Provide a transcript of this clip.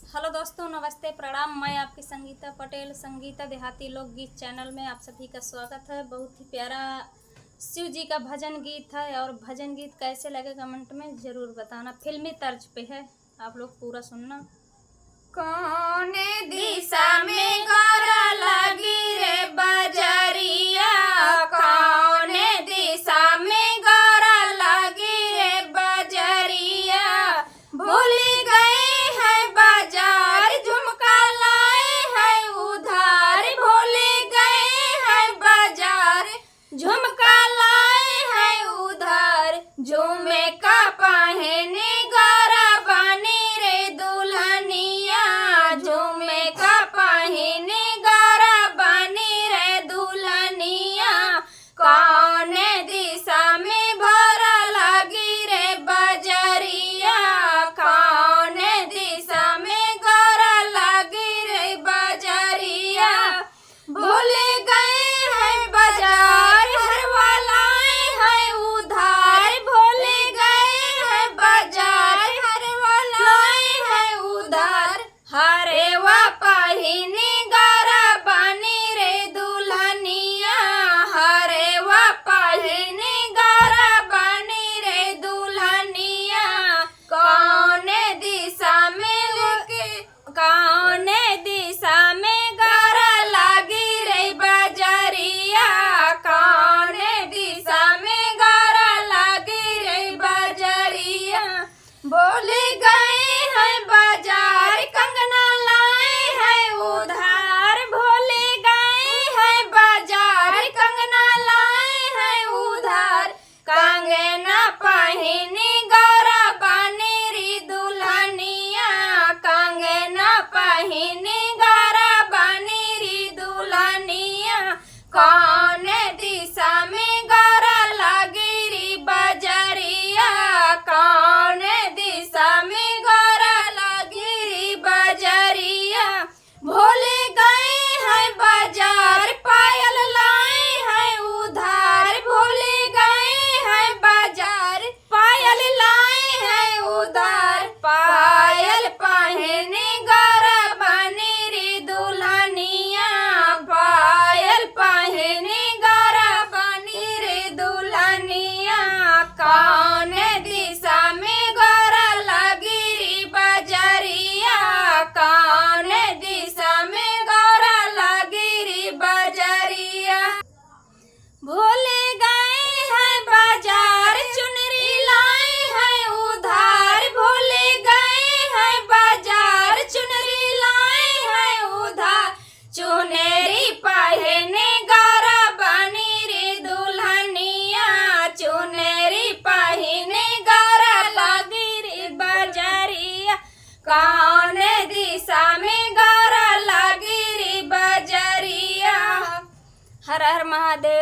Hello दोस्तों, नमस्ते, प्रणाम। मैं आपकी संगीता पटेल, संगीता देहाती लोकगीत चैनल में आप सभी का स्वागत है। बहुत ही प्यारा शिव जी का भजन गीत है और भजन गीत कैसे लगे कमेंट में ज़रूर बताना। फिल्मी तर्ज पे है, आप लोग पूरा सुनना। कौन दिशा में गौरा लगी रे बजरिया, कौन दिशा में गौरा लगी रे बजरिया। भूल गए हैं बाजार, झुमका लाए हैं उधार। भूल गए हैं बाजार, झुमका लाए हैं उधार। झूमे का पहने गौरा बनी रे दुल्हनिया, झूमे का पहने गौरा बनी रे दुल्हनिया। कौन दिशा में भौरा लगी रे बजरिया, कौन दिशा में गौरा लगी रे बजरिया। भूल गए हैं बाजार, हरवा लाए हैं उधार। भूल गए हैं बाजार, हरवा लाए हैं उधार। हरेवा पहिने गौरा बनी रे दुल्हनिया, हरेवा पहिने गौरा बनी रे दुल्हनिया। कौन दिशा में कौन दिशा में गौरा लगी रे बजरिया, कौन दिशा में गौरा लगी रे बजरिया। बोल गए हैं बाजार, कंगना लाए हैं उधार। भूल गए हैं बाजार, कंगना लाए हैं उधार। कंगना पहने गौरा बनी रे दुल्हनिया, कंगना पहने गौरा बनी रे दुल्हनिया। कौन दिशा में गौरा लगी रे बजरिया, कौन दिशा में गौरा लगी रे बजरिया। भूल गए हैं बाजार, पायल लाए हैं उधार। भूल गए हैं बाजार, पायल लाए हैं उधार। पायल पहने गौरा बनी रे दुल्हनिया, पायल पहने गौरा बनी रे दुल्हनिया। कौन दिशा में गौरा लगी रे बजरिया, कौन दिशा में गौरा लगी रे बजरिया। भूल गए हैं बाजार, चुनरी लाए हैं उधार। भूल गए हैं बाजार, चुनरी लाए हैं उधार। चुनरी पहने गौरा बनी रे दुल्हनिया, चुनरी पहने गौरा लगी रे बजरिया। कौन दिशा में गौरा लगी रे बजरिया। हर हर महादेव।